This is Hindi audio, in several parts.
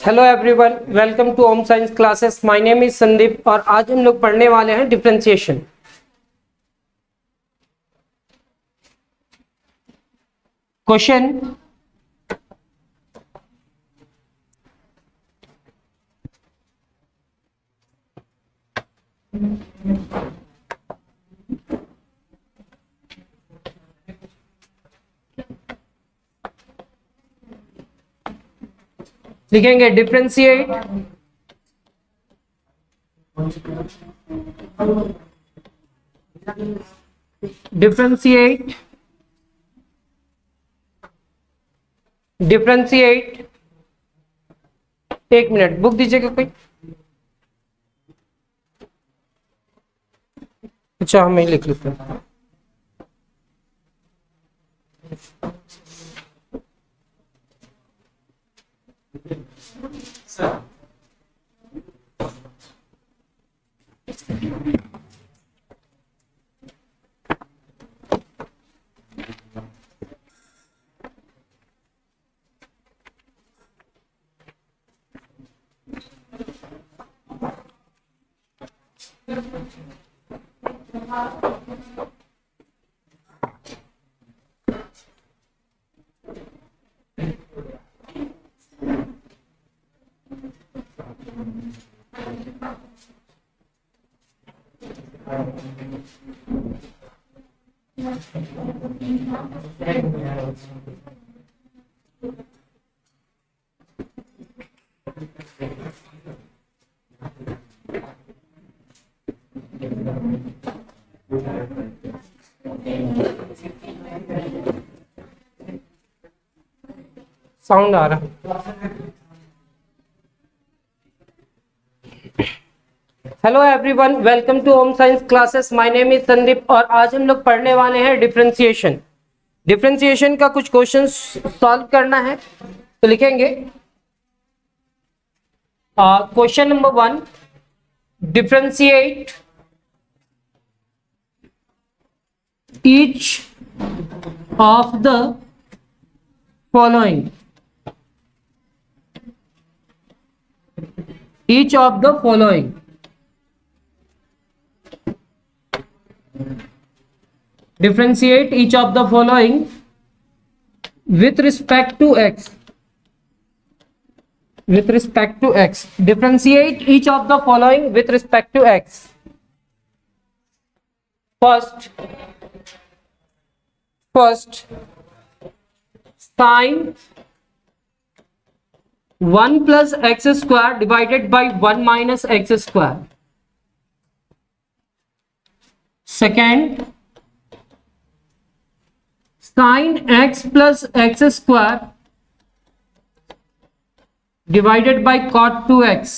Hello everyone, welcome to home science classes. My name is Sandeep और आज हम लोग पढ़ने वाले हैं डिफरेंशिएशन। क्वेश्चन लिखेंगे डिफरेंशिएट डिफरेंशिएट डिफरेंशिएट। एक मिनट, बुक दीजिएगा कोई। अच्छा, हम ही लिख लेते हैं। साउंड आ रहा है। Hello everyone, welcome to home science classes. My name is Sandeep और आज हम लोग पढ़ने वाले हैं डिफरेंशिएशन। डिफरेंशिएशन का कुछ क्वेश्चन सॉल्व करना है, तो लिखेंगे question number 1, differentiate each of the following. each of the following differentiate each of the following with respect to x differentiate each of the following with respect to x. First sin 1 plus x square divided by 1 minus x square. Second, sin x plus x square divided by cot 2x.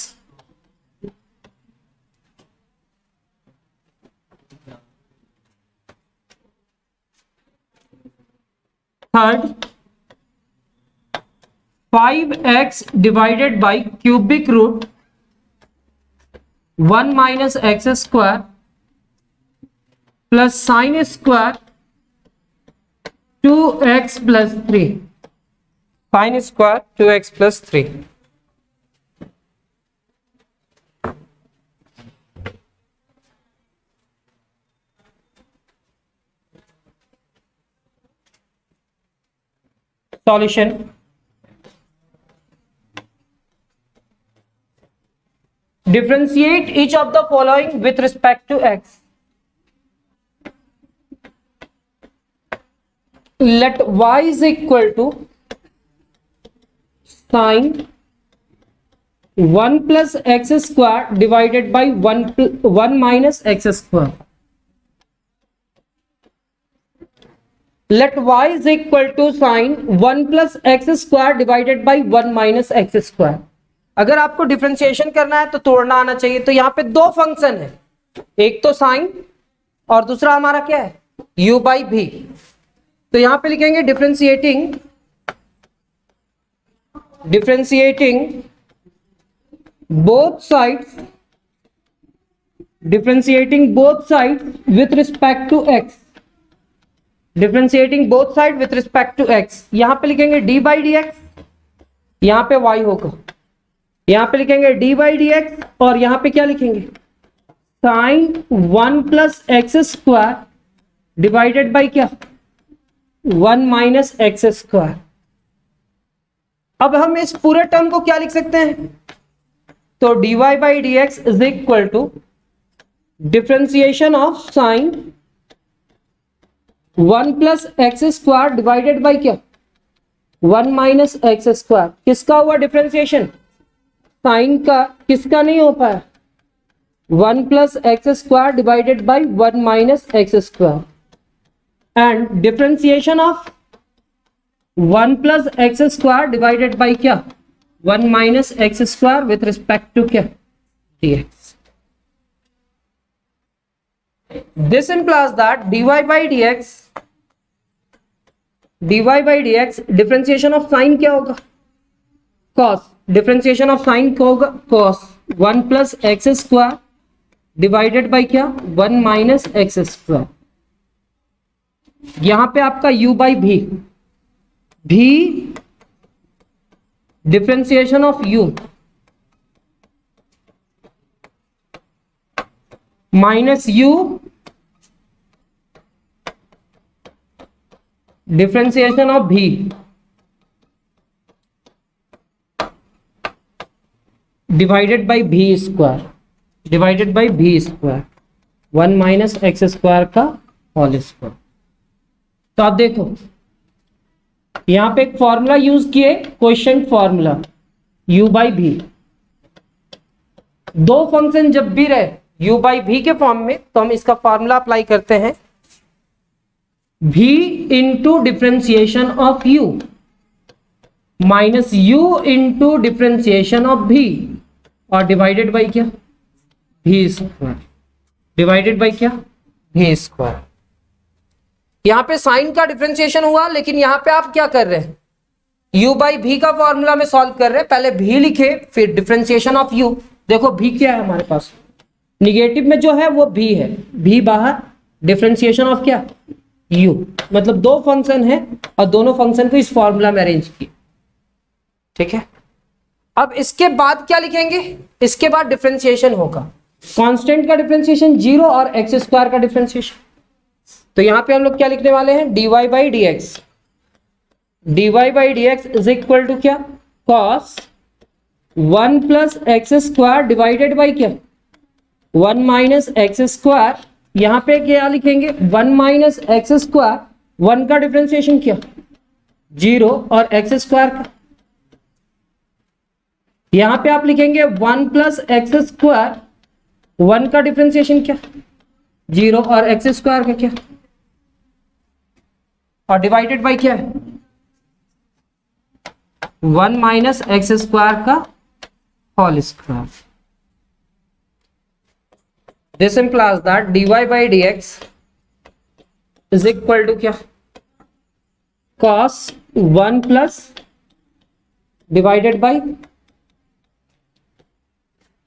Third, 5x divided by cubic root 1 minus x square plus sin square 2x plus 3. Sin square 2x plus 3. Solution. Differentiate each of the following with respect to x. Let y is equal to sin 1 plus x square divided by 1 minus x square. Let y is equal to sin 1 plus x square divided by 1 minus x square. अगर आपको डिफरेंशिएशन करना है तो तोड़ना आना चाहिए। तो यहाँ पे दो फंक्शन है, एक तो साइन और दूसरा हमारा क्या है, u बाई भी। तो यहाँ पे लिखेंगे differentiating both sides with respect to x। Differentiating both side with respect to x। यहां पे लिखेंगे d बाई डी एक्स, यहां पे y होगा यहां पे लिखेंगे डी बाई डी एक्स और यहां पे क्या लिखेंगे sine 1 plus x square divided by क्या 1 माइनस एक्स स्क्वायर। अब हम इस पूरे टर्म को क्या लिख सकते हैं, तो dy by d x is equal to differentiation of sine 1 plus x square divided by क्या 1 माइनस एक्स स्क्वायर। किसका हुआ डिफरेंशिएशन, साइन का, किसका नहीं हो पाया 1 plus x square divided by 1 minus x square and differentiation of 1 plus x square divided by क्या 1 minus x square with respect to क्या dx। This implies that dy by dx differentiation of sine क्या होगा cos, डिफरेंशिएशन ऑफ साइन क्या होगा cos 1 plus x square divided by क्या 1 माइनस एक्स स्क्वायर। यहां पे आपका u बाई भी differentiation of u minus u differentiation of v divided by v square 1 minus x square का होल स्क्वायर। तो आप देखो यहां पे एक फॉर्मूला यूज किए, क्वेश्चन फॉर्मूला u बाई भी। दो फंक्शन जब भी रहे u बाई भी के फॉर्म में तो हम इसका फॉर्मूला अप्लाई करते हैं v into differentiation of u minus u into differentiation of v और डिवाइडेड बाई क्या v स्क्वायर, डिवाइडेड बाई क्या v स्क्वायर। यहां पे साइन का डिफरेंशिएशन हुआ, लेकिन यहां पे आप क्या कर रहे हैं u बाई v का फॉर्मूला में सॉल्व कर रहे हैं। पहले v लिखे फिर डिफरेंशिएशन ऑफ u। देखो v क्या है हमारे पास, निगेटिव में जो है वो v है, v बाहर, डिफरेंशिएशन ऑफ क्या u, मतलब दो फंक्शन है और दोनों फंक्शन को इस फॉर्मूला में अरेंज किए। ठीक है, अब इसके बाद क्या लिखेंगे, इसके बाद डिफरेंशिएशन होगा कांस्टेंट का डिफरेंशिएशन 0 और एक्स स्क्वायर का डिफरेंशिएशन। तो यहां पे हम लोग क्या लिखने वाले हैं dy by d x is equal to क्या cos 1 plus x square divided by क्या 1 माइनस एक्स स्क्वायर। यहां पे क्या लिखेंगे 1 माइनस एक्स स्क्वायर, 1 का डिफरेंशिएशन क्या 0 और एक्स स्क्वायर का। यहां पे आप लिखेंगे 1 प्लस एक्स स्क्वायर, 1 का डिफरेंशिएशन क्या 0 और एक्स स्क्वायर का क्या, और डिवाइडेड बाई क्या है 1 माइनस एक्स स्क्वायर का whole square. This implies that dy by d x is equal to क्या cos 1 प्लस डिवाइडेड बाई,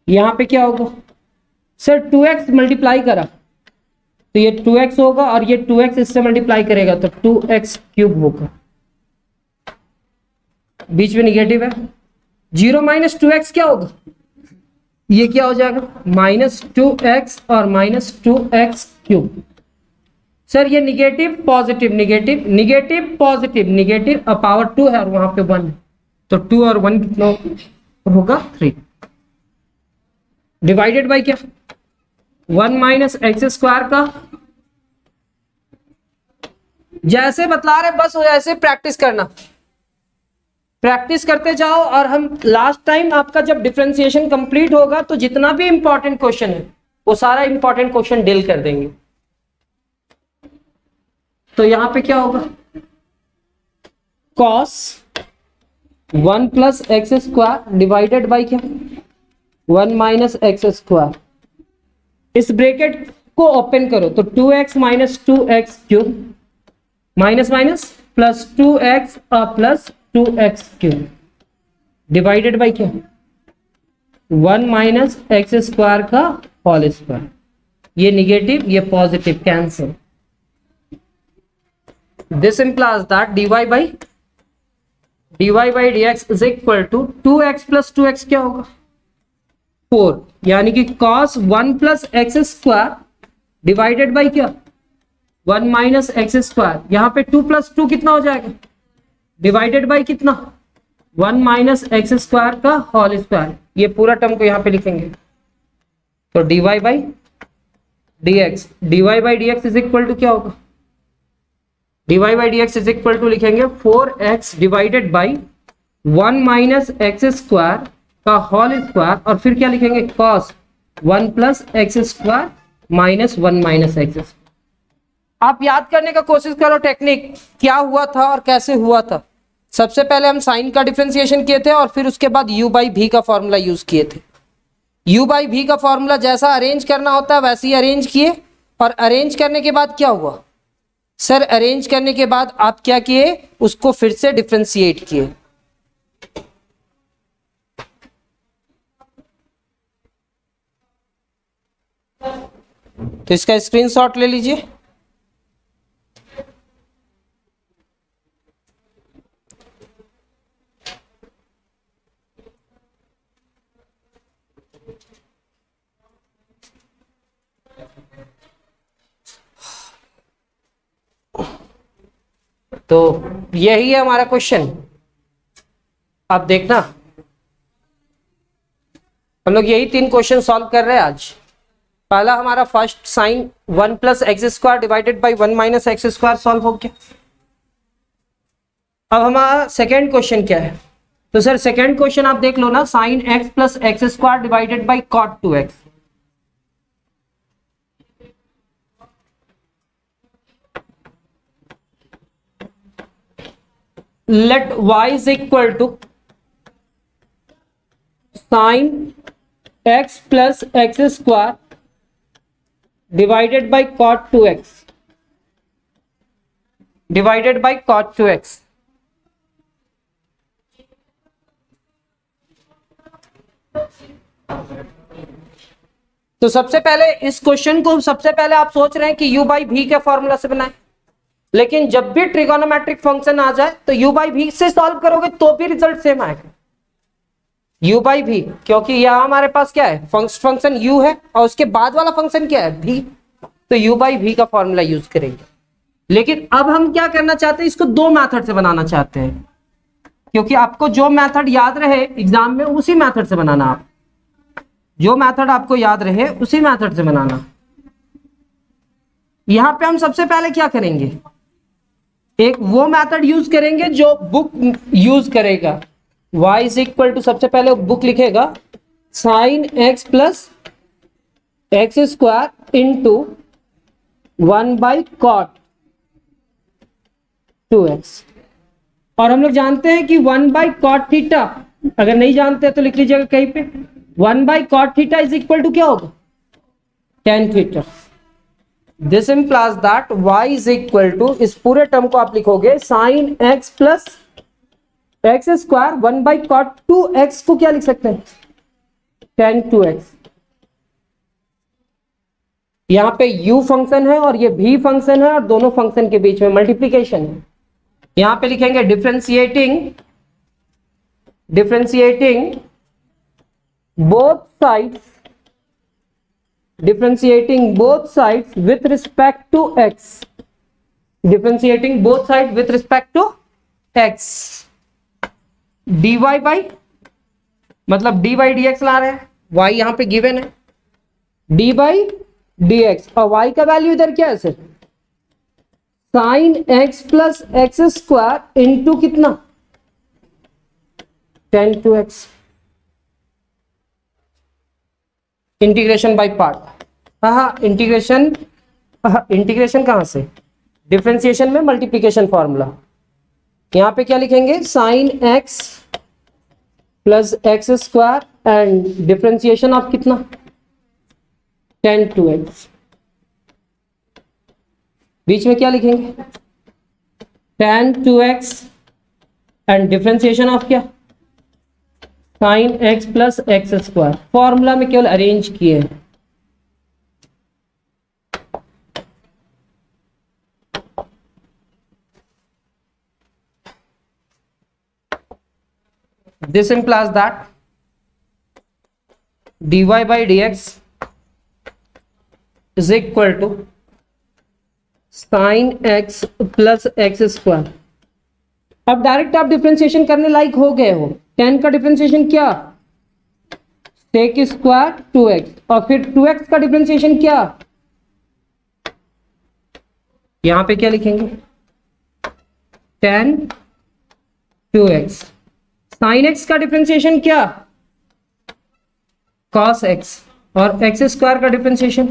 यहां पे क्या होगा सर 2x मल्टीप्लाई करा तो ये 2x होगा और ये 2x इससे मल्टीप्लाई करेगा तो 2x क्यूब होगा, बीच में निगेटिव है। 0 माइनस 2x क्या होगा, ये क्या हो जाएगा माइनस 2x और माइनस 2x क्यूब। सर ये negative positive negative negative positive negative, अब पावर 2 है और वहां पे 1 है तो 2 और 1 कितना होगा 3, डिवाइडेड बाई क्या 1 माइनस एक्स स्क्वायर का। जैसे बतला रहे बस ऐसे प्रैक्टिस करना, प्रैक्टिस करते जाओ और हम लास्ट टाइम आपका जब डिफरेंशिएशन कंप्लीट होगा तो जितना भी इंपॉर्टेंट क्वेश्चन है वो सारा इंपॉर्टेंट क्वेश्चन डील कर देंगे। तो यहां पे क्या होगा cos 1 plus x square divided by क्या 1 माइनस एक्स स्क्वायर। इस ब्रैकेट को ओपन करो तो 2x minus 2x cube minus minus plus 2x और plus 2x cube divided by क्या 1 माइनस एक्स स्क्वायर का होल स्क्वायर। ये निगेटिव ये positive cancel. This implies that dy by dy by d x is equal to 2x plus 2x क्या होगा 4, यानी कि cos 1 plus x square divided by क्या 1 माइनस एक्स स्क्वायर, यहां पे 2 प्लस 2 कितना हो जाएगा डिवाइडेड बाई कितना 1 माइनस एक्स स्क्वायर का होल स्क्वायर, ये पूरा टर्म को यहां पे लिखेंगे तो dy by d x is equal to क्या होगा dy by d x is equal to लिखेंगे 4x divided by 1 minus x square का होल स्क्वायर और फिर क्या लिखेंगे cos 1 plus x square minus 1 minus x. आप याद करने का कोशिश करो टेक्निक क्या हुआ था और कैसे हुआ था। सबसे पहले हम साइन का डिफरेंशिएशन किए थे और फिर उसके बाद u बाई भी का फॉर्मूला यूज किए थे। u बाई भी का फॉर्मूला जैसा अरेंज करना होता है वैसे ही अरेंज किए और अरेंज करने के बाद क्या हुआ सर, अरेंज करने के बाद आप क्या किए उसको फिर से डिफरेंशिएट किए। तो इसका स्क्रीनशॉट ले लीजिए। तो यही है हमारा क्वेश्चन। आप देखना हम लोग यही 3 क्वेश्चन सॉल्व कर रहे हैं आज। पहला हमारा first sine 1 plus x square divided by 1 minus x square solve हो गया। अब हमारा सेकेंड क्वेश्चन क्या है, तो सर सेकेंड क्वेश्चन आप देख लो ना, sine x plus x square divided by cot 2x। Let y is equal to sine x plus x square divided by cot 2x divided by cot 2x। तो सबसे पहले इस क्वेश्चन को सबसे पहले आप सोच रहे हैं कि u बाई भी के फॉर्मूला से बनाए, लेकिन जब भी ट्रिगोनोमेट्रिक फंक्शन आ जाए तो u बाई भी से सॉल्व करोगे तो भी रिजल्ट सेम आएगा। u बाई भी, क्योंकि यहां हमारे पास क्या है फंक्शन u है और उसके बाद वाला फंक्शन क्या है भी, तो u बाई भी का फॉर्मूला यूज करेंगे। लेकिन अब हम क्या करना चाहते हैं, इसको 2 मेथड से बनाना चाहते हैं, क्योंकि आपको जो मेथड याद रहे एग्जाम में उसी मेथड से बनाना। आप जो मेथड आपको याद रहे उसी मेथड से बनाना। यहां पे हम सबसे पहले क्या करेंगे, एक वो मेथड यूज करेंगे जो बुक यूज करेगा। y इज इक्वल टू सबसे पहले बुक लिखेगा sine x plus x square into 1 by cot 2x। और हम लोग जानते हैं कि 1 बाई कॉट थीटा, अगर नहीं जानते तो लिख लीजिएगा कहीं पे, 1 by cot theta is equal to क्या होगा tan theta. This implies that y is equal to, इस पूरे टर्म को आप लिखोगे sine x plus x square 1 by cot 2x को क्या लिख सकते हैं tan 2x। यहां पे u फंक्शन है और ये v फंक्शन है और दोनों फंक्शन के बीच में मल्टीप्लीकेशन है। यहां पे लिखेंगे differentiating both sides with respect to x, differentiating both side with respect to x। dy by मतलब dy बाई डी एक्स ला रहे हैं, y यहां पे गिवन है d बाई डी एक्स और y का वैल्यू इधर क्या है sir sine x plus x square into कितना tan 2x। Integration by part, हाँ इंटीग्रेशन कहां से, डिफरेंशिएशन में मल्टीप्लिकेशन फॉर्मूला। यहां पे क्या लिखेंगे sine x plus x square and differentiation of कितना tan 2x। बीच में क्या लिखेंगे tan 2x and differentiation of क्या sine x plus x square. Formula में केवल अरेंज किए हैं। This implies that dy by dx is equal to sin x plus x square. अब डायरेक्ट आप डिफरेंशिएशन करने लायक हो गए हो। 10 का डिफरेंशिएशन क्या, सेक स्क्वायर 2x, और फिर 2x का डिफरेंशिएशन क्या, यहां पे क्या लिखेंगे 10 2x। साइन x का डिफरेंशिएशन क्या, cos x, और एक्स स्क्वायर का डिफरेंशिएशन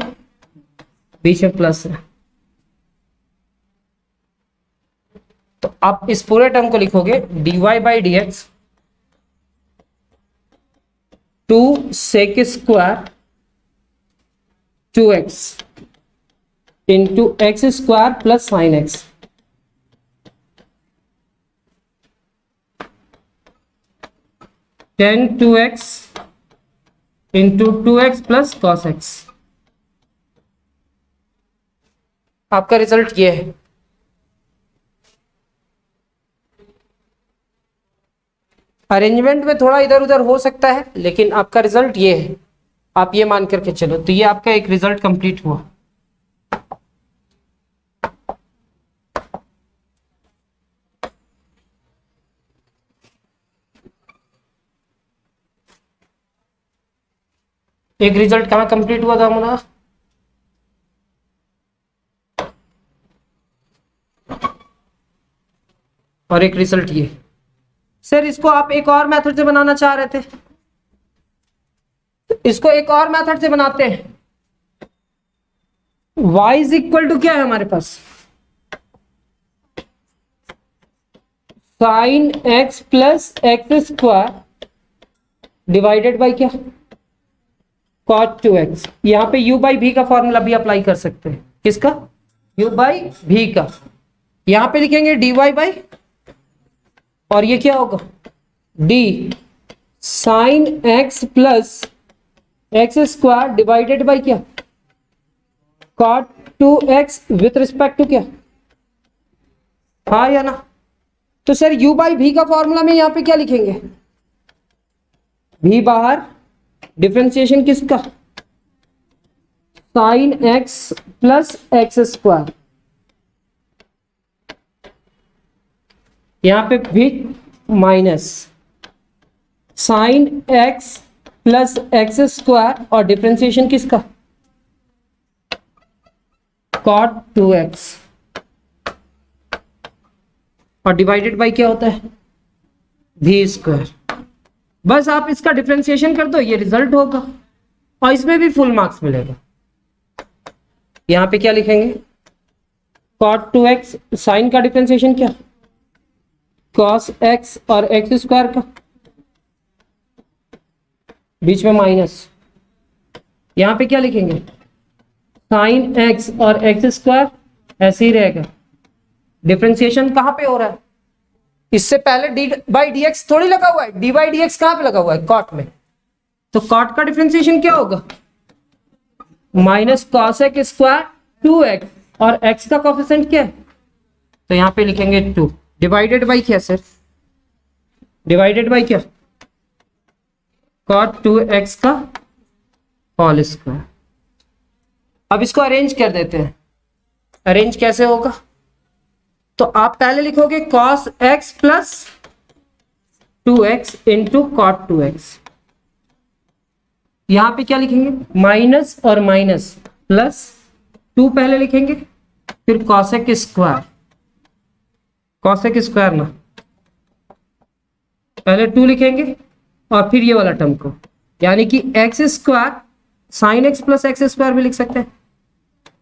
बीच में प्लस है। तो आप इस पूरे टर्म को लिखोगे dy by d x 2 sec square 2x into x square plus sine x. Tan 2x into 2x plus cos x. आपका रिजल्ट ये है। अरेंजमेंट में थोड़ा इधर उधर हो सकता है, लेकिन आपका रिजल्ट ये है, आप ये मान करके चलो। तो ये आपका एक रिजल्ट कंप्लीट हुआ। एक रिजल्ट कहाँ कंप्लीट हुआ था हमारा, और एक रिजल्ट ये। सर इसको आप एक और मेथड से बनाना चाह रहे थे, इसको एक और मेथड से बनाते हैं। y इज इक्वल टू क्या है हमारे पास, sine x plus x square divided by क्या, cot 2x। यहां पे u बाई भी का फॉर्मूला भी अप्लाई कर सकते हैं। किसका, u बाई भी का। यहां पे लिखेंगे dy बाई, और ये क्या होगा d sine x plus x square divided by क्या, cot 2x with respect to क्या, हाँ या ना। तो सर u बाई भी का फॉर्मूला में यहां पे क्या लिखेंगे, v बाहर, डिफरेंशिएशन किसका, sine x plus x square. यहां पे भी minus sine x plus x square, और डिफरेंशिएशन किसका, cot 2x, और डिवाइडेड बाई क्या होता है, भी स्क्वायर। बस आप इसका डिफरेंशिएशन कर दो, ये रिजल्ट होगा, और इसमें भी फुल मार्क्स मिलेगा। यहां पे क्या लिखेंगे, cot 2x, साइन का डिफरेंशिएशन क्या, cos x, और एक्स स्क्वायर का बीच में माइनस। यहां पे क्या लिखेंगे, साइन x और एक्स स्क्वायर, ऐसे ही रहेगा। डिफरेंशिएशन कहां पे हो रहा है, इससे पहले डी बाई डी एक्स थोड़ी लगा हुआ है, डी बाई डी एक्स कहां पे लगा हुआ है, कॉट में। तो कॉट का डिफरेंशिएशन क्या होगा, minus cos x square 2x, और x का कोफिशिएंट क्या है, तो यहां पे लिखेंगे 2 डिवाइडेड बाई क्या सर, डिवाइडेड बाई क्या, cot 2x का होल स्क्वायर। अब इसको अरेंज कर देते हैं। अरेंज कैसे होगा, तो आप पहले लिखोगे cos x plus 2x into cot 2x। यहां पे क्या लिखेंगे, माइनस और माइनस प्लस 2 पहले लिखेंगे, फिर cosec स्क्वायर, cosec स्क्वायर ना, पहले 2 लिखेंगे और फिर ये वाला टर्म को, यानी कि x square sine x plus x square भी लिख सकते हैं।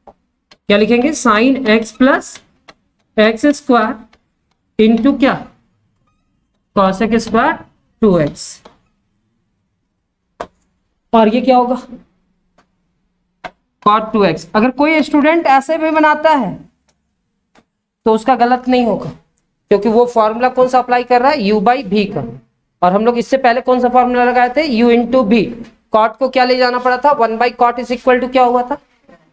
क्या लिखेंगे, sign x plus x square into क्या, कॉसेक स्क्वायर 2x, और ये क्या होगा, cot 2x। अगर कोई स्टूडेंट ऐसे भी बनाता है तो उसका गलत नहीं होगा, क्योंकि वो फॉर्मूला कौन सा अप्लाई कर रहा है, u बाई भी का। और हम लोग इससे पहले कौन सा फॉर्मूला लगाए थे, u इंटू भी। कॉट को क्या ले जाना पड़ा था, 1 by cot is equal to क्या हुआ था,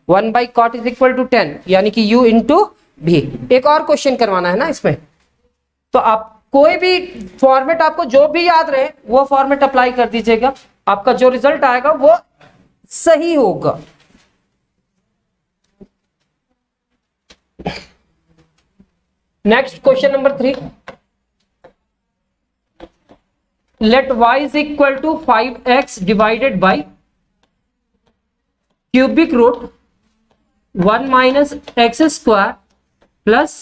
1 by cot is equal to 10, यानी कि u इंटू भी। एक और क्वेश्चन करवाना है ना इसमें, तो आप कोई भी फॉर्मेट आपको जो भी याद रहे वो फॉर्मेट अप्लाई कर दीजिएगा, आपका जो रिजल्ट आएगा वो सही होगा। Next question number 3, let y is equal to 5x divided by cubic root 1 minus x square plus,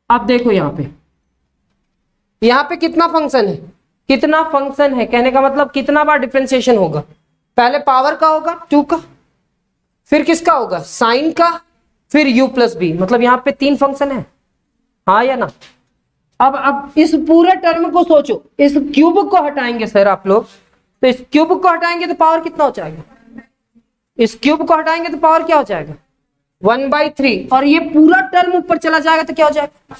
अब देखो यहां पे कितना फंक्शन है, कितना फंक्शन है, कहने का मतलब कितना बार डिफरेंशिएशन होगा। पहले पावर का होगा 2 का, फिर किसका होगा साइन का, फिर u प्लस बी, मतलब यहां पे 3 फंक्शन है, हाँ या ना। अब इस पूरे टर्म को सोचो, इस क्यूब को हटाएंगे सर आप लोग, तो इस क्यूब को हटाएंगे तो पावर कितना हो जाएगा, इस क्यूब को हटाएंगे तो पावर क्या हो जाएगा 1/3, और ये पूरा टर्म ऊपर चला जाएगा तो क्या हो जाएगा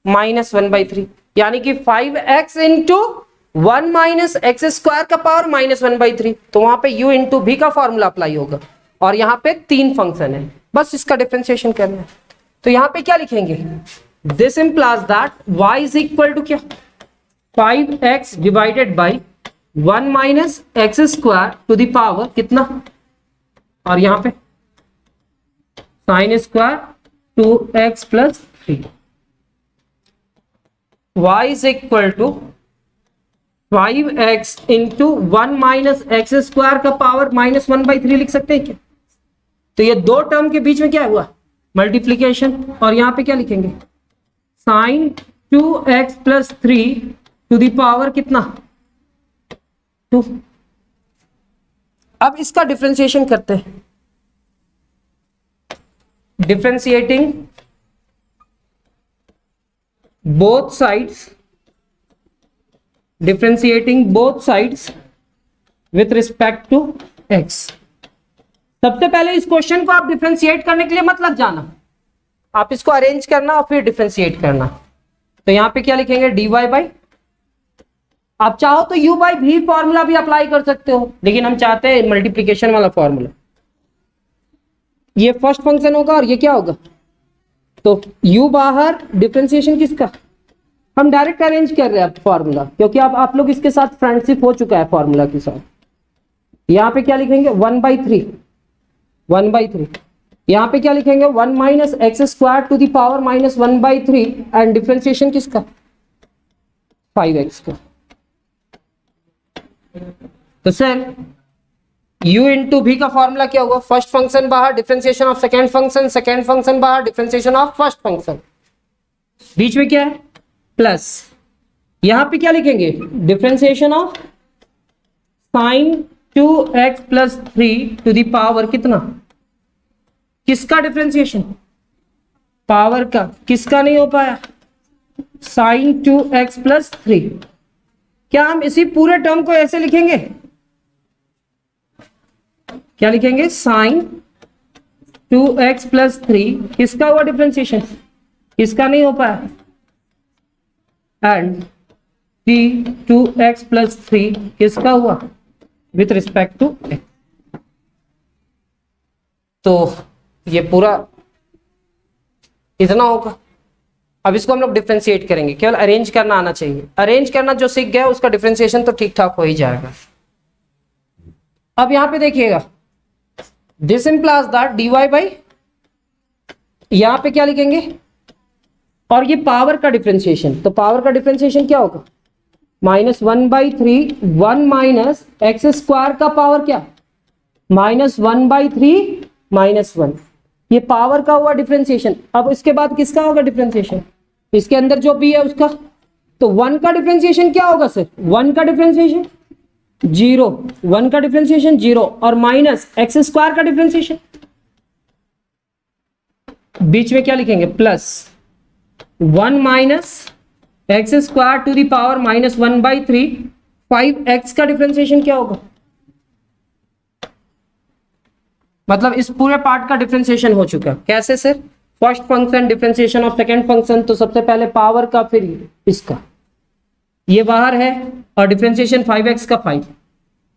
-1/3, यानी कि 5x into 1 minus x square का पावर -1/3, तो वहां पे u इंटू भी का फॉर्मूला अप्लाई होगा, और यहाँ पे 3 फंक्शन है, बस इसका डिफरेंशिएशन करना है। तो यहाँ पे क्या लिखेंगे, this implies that y is equal to क्या 5x divided by 1 minus x square to the power कितना, और यहाँ पे sine square 2x plus 3, y is equal to 5x into 1 minus x square का पावर -1/3 लिख सकते हैं क्या। तो ये दो टर्म के बीच में क्या हुआ मल्टीप्लीकेशन, और यहां पे क्या लिखेंगे sine 2x plus 3 to the power कितना 2। अब इसका डिफरेंशिएशन करते हैं, differentiating both sides, differentiating both sides with respect to x। सबसे पहले इस क्वेश्चन को आप डिफरेंशिएट करने के लिए मत लग जाना, आप इसको अरेंज करना और फिर डिफरेंशिएट करना। तो यहां पे क्या लिखेंगे dy बाई, आप चाहो तो u बाई भी फॉर्मूला भी अप्लाई कर सकते हो, लेकिन हम चाहते हैं मल्टीप्लीकेशन वाला फॉर्मूला। ये फर्स्ट फंक्शन होगा और ये क्या होगा, तो u बाहर, डिफरेंशिएशन किसका, हम डायरेक्ट अरेंज कर रहे हैं फॉर्मूला, क्योंकि अब आप लोग इसके साथ फ्रेंडशिप हो चुका है फॉर्मूला के साथ। यहां पे क्या लिखेंगे 1/3, यहां पे क्या लिखेंगे 1 minus x square to the power -1/3, and differentiation किसका 5x का। तो सर u इंटू भी का फॉर्मूला क्या होगा, फर्स्ट फंक्शन बाहर differentiation of second function, second function बाहर डिफरेंशिएशन ऑफ फर्स्ट फंक्शन, बीच में क्या है प्लस, यहां पे क्या लिखेंगे differentiation of sine 2x plus 3 to the power कितना, किसका डिफरेंशिएशन पावर का, किसका नहीं हो पाया साइन 2x प्लस 3। क्या हम इसी पूरे टर्म को ऐसे लिखेंगे, क्या लिखेंगे साइन 2x प्लस 3, किसका हुआ डिफरेंशिएशन, किसका नहीं हो पाया, एंड 2x प्लस 3 किसका हुआ विथ रिस्पेक्ट टू x। तो ये पूरा इतना होगा। अब इसको हम लोग डिफरेंशिएट करेंगे, केवल अरेंज करना आना चाहिए, अरेंज करना जो सीख गया उसका डिफरेंशिएशन तो ठीक ठाक हो ही जाएगा। अब यहां पे देखिएगा this implies that dy by, यहां पे क्या लिखेंगे, और ये पावर का डिफरेंशिएशन, तो पावर का डिफरेंशिएशन क्या होगा -1/3, 1 माइनस एक्स स्क्वायर का पावर क्या -1/3 -1, ये पावर का हुआ डिफरेंशिएशन। अब इसके बाद किसका होगा डिफरेंशिएशन, इसके अंदर जो भी है उसका, तो 1 का डिफरेंशिएशन क्या होगा सर, 1 का डिफरेंशिएशन 0, 1 का डिफरेंशिएशन 0, और माइनस एक्स स्क्वायर का डिफरेंशिएशन, बीच में क्या लिखेंगे plus 1 minus x square to the power -1/3, 5x का डिफरेंशिएशन क्या होगा, मतलब इस पूरे पार्ट का डिफरेंशिएशन हो चुका है। कैसे sir, first function differentiation of second function, तो सबसे पहले पावर का फिर इसका, ये बाहर है और डिफरेंशिएशन 5x का 5,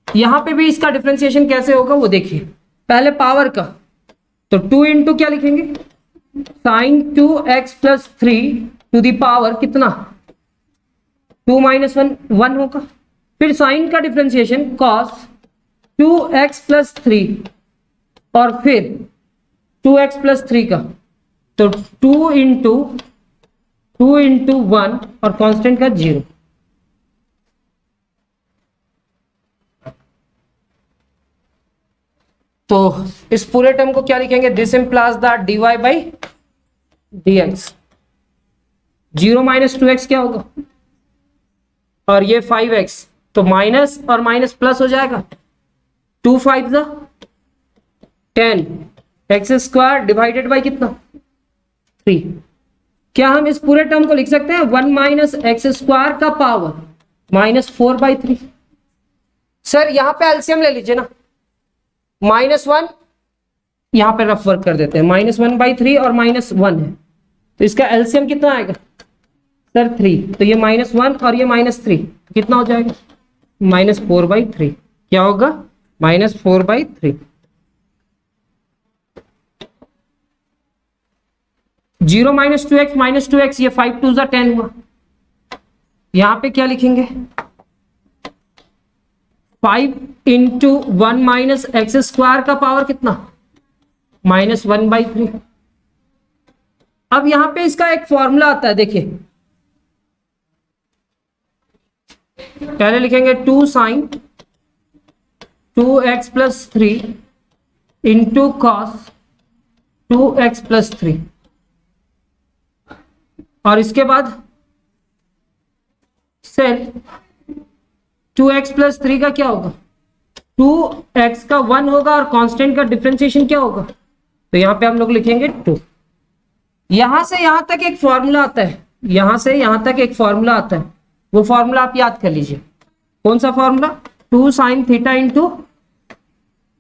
यहां पे भी इसका डिफरेंशिएशन कैसे होगा वो देखिए, पहले पावर का, तो 2 इंटू क्या लिखेंगे sine 2x plus 3 to the power कितना 2 माइनस 1 होगा। फिर साइन का डिफरेंशिएशन कॉस 2x प्लस 3 और फिर 2x प्लस 3 का, तो 2 इंटू 1 और कांस्टेंट का 0। तो इस पूरे टर्म को क्या लिखेंगे, this implies that dy by dx। 0 minus 2x क्या होगा, और ये 5x, तो माइनस और माइनस प्लस हो जाएगा, 2 5 10 एक्स स्क्वायर डिवाइडेड बाई कितना 3। क्या हम इस पूरे टर्म को लिख सकते हैं 1 माइनस एक्स स्क्वायर का पावर -4/3। सर यहां पे एलसीएम ले लीजिए ना, -1 यहां पे रफ वर्क कर देते हैं, -1/3 और -1 है, तो इसका एलसीएम कितना आएगा सर 3। तो ये -1 और ये -3 कितना हो जाएगा -4/3। क्या होगा -4/3। 0 माइनस 2x ये 5 2 10 हुआ। यहां पे क्या लिखेंगे 5 इंटू 1 माइनस एक्स स्क्वायर का पावर कितना -1/3। अब यहां पे इसका एक फॉर्मूला आता है, देखिए पहले लिखेंगे 2 sine 2x plus 3 into cos 2x plus 3, और इसके बाद सेट 2x प्लस 3 का क्या होगा 2x का 1 होगा और कांस्टेंट का डिफरेंशिएशन क्या होगा, तो यहां पे हम लोग लिखेंगे 2। यहां से यहां तक एक फॉर्मूला आता है, यहां से यहां तक एक फॉर्मूला आता है, वो फॉर्मूला आप याद कर लीजिए। कौन सा formula 2 sine theta into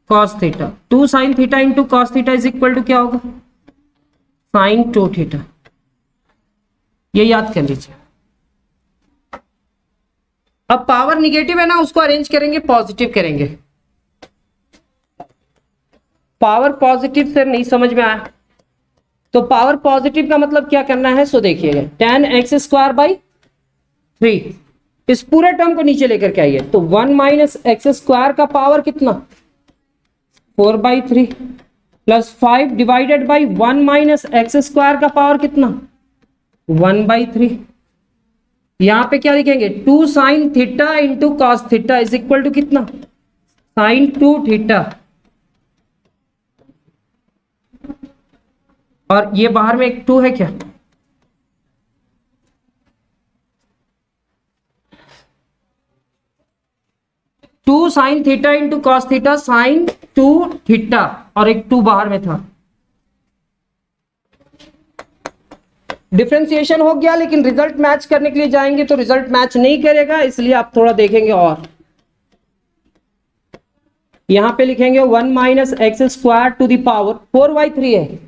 cos theta. 2 sine theta into cos theta is equal to क्या होगा साइन 2 थीटा। ये याद कर लीजिए। अब पावर निगेटिव है ना, उसको अरेंज करेंगे पॉजिटिव करेंगे। पावर पॉजिटिव से नहीं समझ में आया, तो पावर पॉजिटिव का मतलब क्या करना है, सो देखिएगा tan x स्क्वायर बाई 3, इस पूरे टर्म को नीचे लेकर के आइए, तो 1 माइनस एक्स स्क्वायर का पावर कितना 4/3 plus 5 divided by 1 minus x square का पावर कितना 1/3। यहां पे क्या लिखेंगे 2 sine theta into cos theta is equal to कितना साइन 2 थीटा, और ये बाहर में एक 2 है क्या, two sine theta into cos theta sine 2 theta, और एक 2 बाहर में था। डिफरेंशिएशन हो गया, लेकिन रिजल्ट मैच करने के लिए जाएंगे तो रिजल्ट मैच नहीं करेगा, इसलिए आप थोड़ा देखेंगे। और यहां पे लिखेंगे 1 minus x square to the power 4/3 है,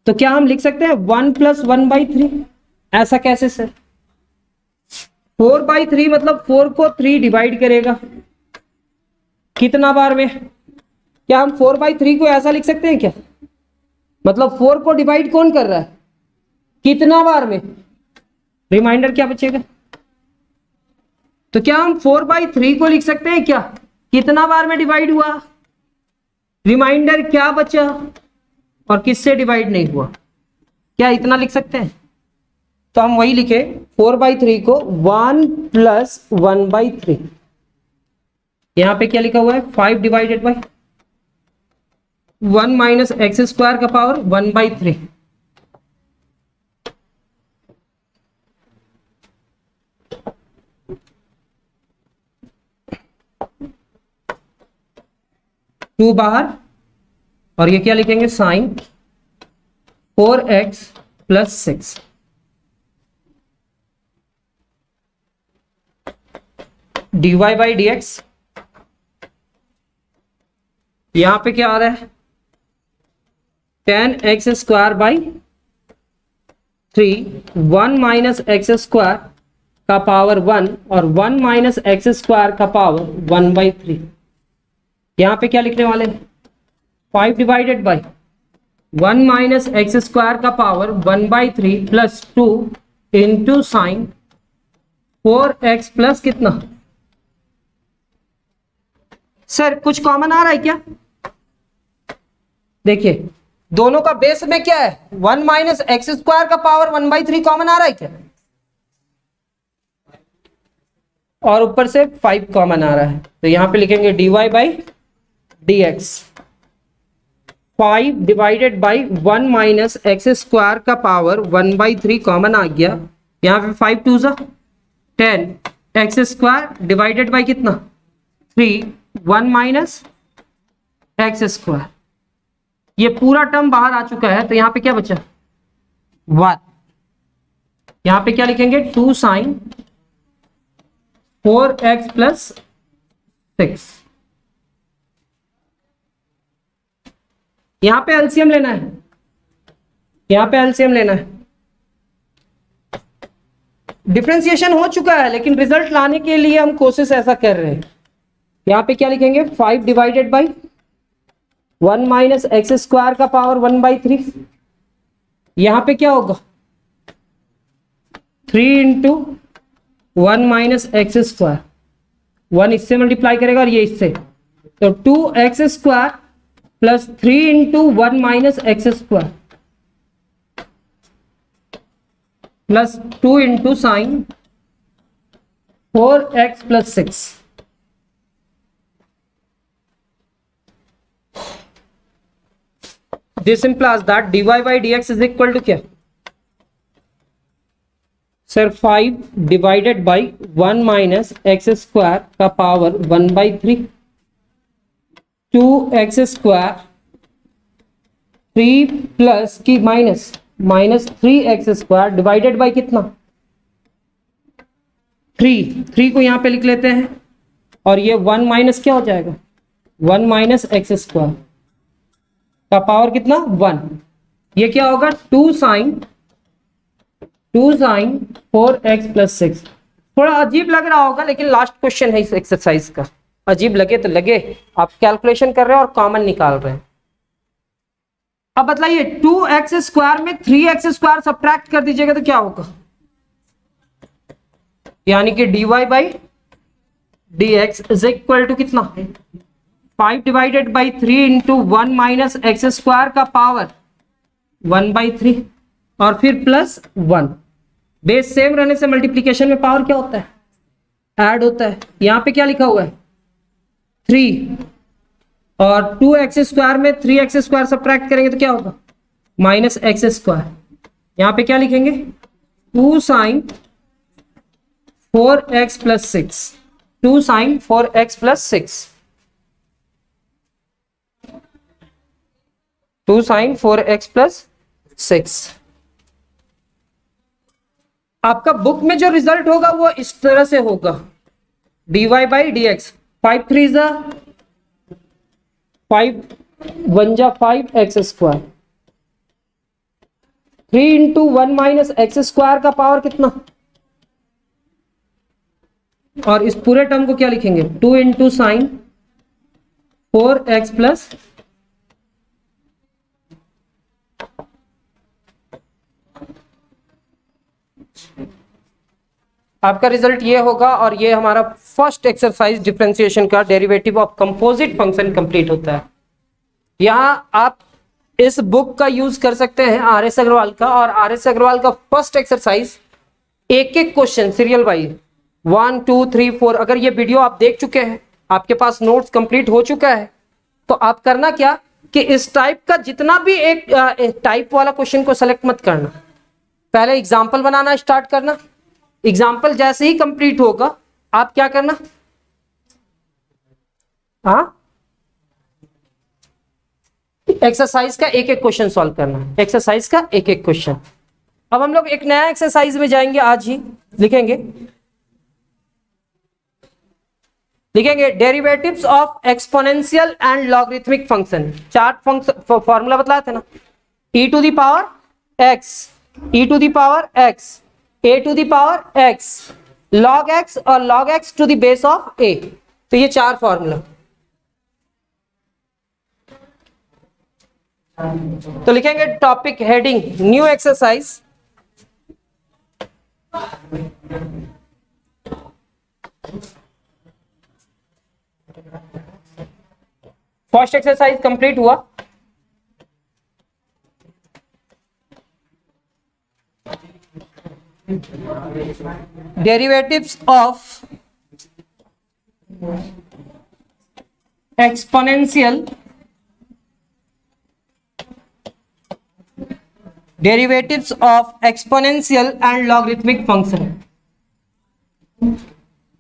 तो क्या हम लिख सकते हैं 1 प्लस 1/3। ऐसा कैसे सर, 4/3 मतलब 4 को 3 डिवाइड करेगा कितना बार में, क्या हम 4/3 को ऐसा लिख सकते हैं क्या, मतलब 4 को डिवाइड कौन कर रहा है कितना बार में, रिमाइंडर क्या बचेगा, तो क्या हम 4/3 को लिख सकते हैं क्या कितना बार में डिवाइड हुआ, रिमाइंडर क्या बचा और किससे डिवाइड नहीं हुआ, क्या इतना लिख सकते हैं। तो हम वही लिखे 4/3 को 1 प्लस 1/3। यहां पे क्या लिखा हुआ है 5 divided by 1 minus x square का पावर 1/3। टू बाहर, और ये क्या लिखेंगे sine 4x plus 6 dy by dx। यहां पे क्या आ रहा है tan x स्क्वायर बाई 3 1 माइनस एक्स स्क्वायर का पावर 1 और 1 माइनस एक्स स्क्वायर का पावर 1/3। यहां पे क्या लिखने वाले 5 divided by 1 minus x square का power 1/3 plus 2 into sine 4x plus कितना। सर कुछ कॉमन आ रहा है क्या? देखिए दोनों का बेस में क्या है, 1 माइनस एक्स स्क्वायर का पावर 1/3 कॉमन आ रहा है क्या, और ऊपर से 5 कॉमन आ रहा है, तो यहां पे लिखेंगे dy by d x. 5 divided by 1 minus x square का पावर 1/3 कॉमन आ गया, यहां पे 5 टू जा 10 एक्स स्क्वायर डिवाइडेड बाई कितना 3 1 माइनस एक्स स्क्वायर। ये पूरा टर्म बाहर आ चुका है, तो यहां पे क्या बचा 1। यहां पे क्या लिखेंगे 2 साइन 4x प्लस 6। यहां पे एलसीएम लेना है, यहां पे एलसीएम लेना है। डिफरेंशिएशन हो चुका है, लेकिन रिजल्ट लाने के लिए हम कोशिश ऐसा कर रहे हैं। यहां पे क्या लिखेंगे 5 divided by 1 minus x square का पावर 1/3। यहां पे क्या होगा 3 इंटू 1 माइनस एक्स स्क्वायर, 1 इससे मल्टीप्लाई करेगा और ये इससे, तो 2x square plus 3 into 1 minus x square plus 2 into sine 4x plus 6। This implies that dy by dx is equal to क्या sir 5 divided by 1 minus x square का पावर 1/3 2x स्क्वायर 3 प्लस की minus 3x square divided by कितना 3 को यहां पे लिख लेते हैं, और ये 1 माइनस क्या हो जाएगा 1 माइनस एक्स स्क्वायर का पावर कितना 1। ये क्या होगा 2 साइन 4x प्लस 6। थोड़ा अजीब लग रहा होगा, लेकिन लास्ट क्वेश्चन है इस एक्सरसाइज का। अजीब लगे तो लगे, आप कैलकुलेशन कर रहे हैं और कॉमन निकाल रहे हैं। अब बताइए 2x स्क्वायर में 3x स्क्वायर सब्ट्रैक्ट कर दीजिएगा तो क्या होगा, यानी कि dy by d x is equal to कितना 5 divided by 3 into 1 minus x square का पावर 1/3 और फिर प्लस 1। बेस सेम रहने से मल्टीप्लीकेशन में पावर क्या होता है ऐड होता है। यहां पे क्या लिखा हुआ है 3 और 2x स्क्वायर में 3x स्क्वायर सब्ट्रैक्ट करेंगे तो क्या होगा माइनस एक्स स्क्वायर। यहां पे क्या लिखेंगे 2 sine 4x plus 6 2 sine 4x plus 6 2 sine 4x plus 6। आपका बुक में जो रिजल्ट होगा वो इस तरह से होगा dy बाई डी एक्स 5 3 जा 5 1 जा 5x square 3 into 1 minus x square का पावर कितना, और इस पूरे टर्म को क्या लिखेंगे 2 इंटू साइन 4x प्लस आपका रिजल्ट ये होगा। और ये हमारा फर्स्ट एक्सरसाइज डिफरेंशिएशन का derivative of composite function complete होता है। यहां आप इस बुक का यूज कर सकते हैं आर एस अग्रवाल का, और आर एस अग्रवाल का फर्स्ट एक्सरसाइज एक एक क्वेश्चन सीरियल वाइज 1 2 3 4। अगर ये वीडियो आप देख चुके हैं, आपके पास नोट्स कंप्लीट हो चुका है, तो आप करना क्या कि इस टाइप का जितना भी एक टाइप वाला क्वेश्चन को सेलेक्ट मत करना, पहले एग्जाम्पल बनाना स्टार्ट करना। एग्जाम्पल जैसे ही कंप्लीट होगा आप क्या करना एक्सरसाइज का एक एक क्वेश्चन सॉल्व करना, एक्सरसाइज का एक एक क्वेश्चन। अब हम लोग एक नया एक्सरसाइज में जाएंगे, आज ही लिखेंगे derivatives of exponential and logarithmic function. Chart function formula बताया था ना, e to the power x, e to the power x, a to the power x, log x और log x to the base of a। तो ये चार फॉर्मूला। तो लिखेंगे topic heading new exercise, first exercise complete हुआ। Derivatives of exponential derivatives of exponential and logarithmic function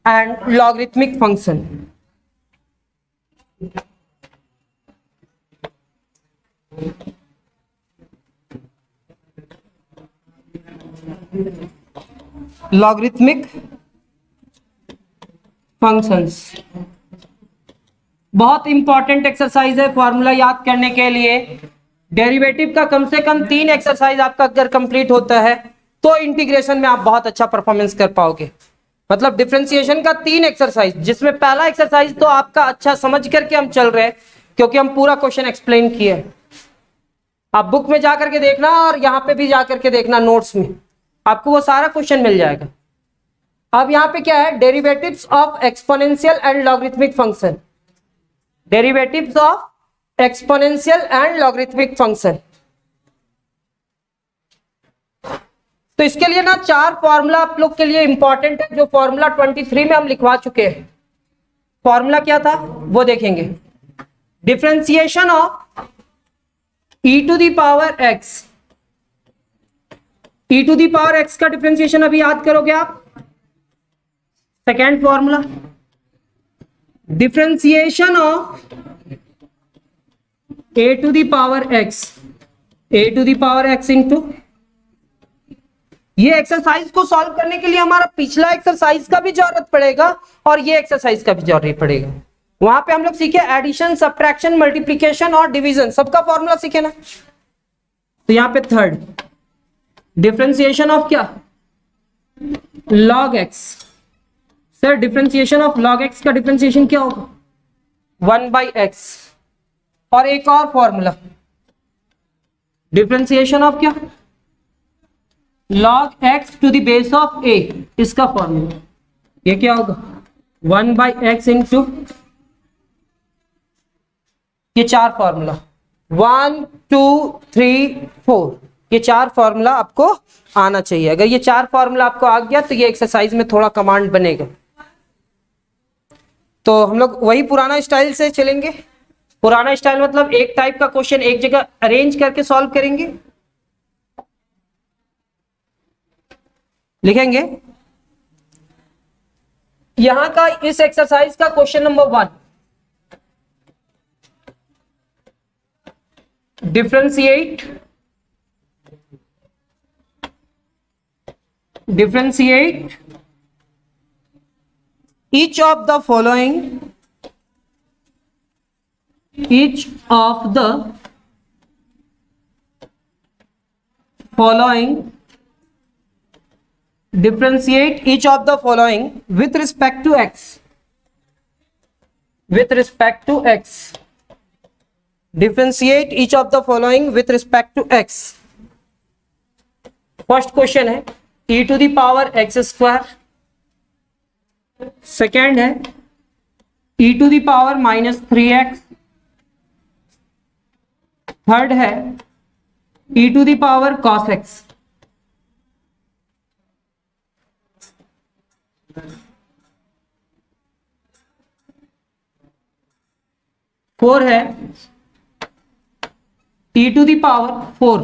and logarithmic function। Logarithmic functions बहुत इंपॉर्टेंट एक्सरसाइज है फॉर्मूला याद करने के लिए। डेरिवेटिव का कम से कम 3 एक्सरसाइज आपका अगर कंप्लीट होता है तो इंटीग्रेशन में आप बहुत अच्छा परफॉर्मेंस कर पाओगे। मतलब डिफरेंशिएशन का 3 एक्सरसाइज, जिसमें पहला एक्सरसाइज तो आपका अच्छा समझ करके हम चल रहे हैं क्योंकि हम पूरा क्वेश्चन एक्सप्लेन किए। आप बुक में जाकर के देखना और यहाँ पे भी जाकर के देखना, नोट्स में आपको वो सारा क्वेश्चन मिल जाएगा। अब यहाँ पे क्या है, derivatives of exponential and logarithmic function, derivatives of exponential and logarithmic function. तो इसके लिए ना 4 फॉर्मूला आप लोग के लिए इंपॉर्टेंट है, जो फॉर्मूला 23 में हम लिखवा चुके हैं। फॉर्मूला क्या था वो देखेंगे। Differentiation of e to the power x, e to the power x का डिफरेंशिएशन अभी याद करोगे आप। Second formula differentiation of a to the power x, a to the power x into, ये एक्सरसाइज को सॉल्व करने के लिए हमारा पिछला एक्सरसाइज का भी जरूरत पड़ेगा और ये एक्सरसाइज का भी जरूरत पड़ेगा। वहां पे हम लोग सीखे एडिशन, सब्ट्रैक्शन, मल्टीप्लिकेशन और डिवीजन, सबका फॉर्मूला सीखे ना। तो यहां पे थर्ड डिफरेंशिएशन ऑफ क्या, log x। Sir differentiation of log x का डिफरेंशिएशन क्या होगा, 1/x। और एक और फॉर्मूला डिफरेंशिएशन ऑफ क्या, log x to the base of a, इसका फॉर्मूला ये क्या होगा, 1/x इंटू, ये 4 फॉर्मूला 1 2 3 4, ये 4 फॉर्मूला आपको आना चाहिए। अगर ये 4 फॉर्मूला आपको आ गया तो ये एक्सरसाइज में थोड़ा कमांड बनेगा। तो हम लोग वही पुराना स्टाइल से चलेंगे। पुराना स्टाइल मतलब एक टाइप का क्वेश्चन एक जगह अरेंज करके सॉल्व करेंगे। लिखेंगे यहां का इस एक्सरसाइज का question number 1, differentiate each of the following differentiate each of the following with respect to x, differentiate each of the following with respect to x। First question है e to the power x square, second है e to the power -3x, third है e to the power cos x। Four है e to the power 4,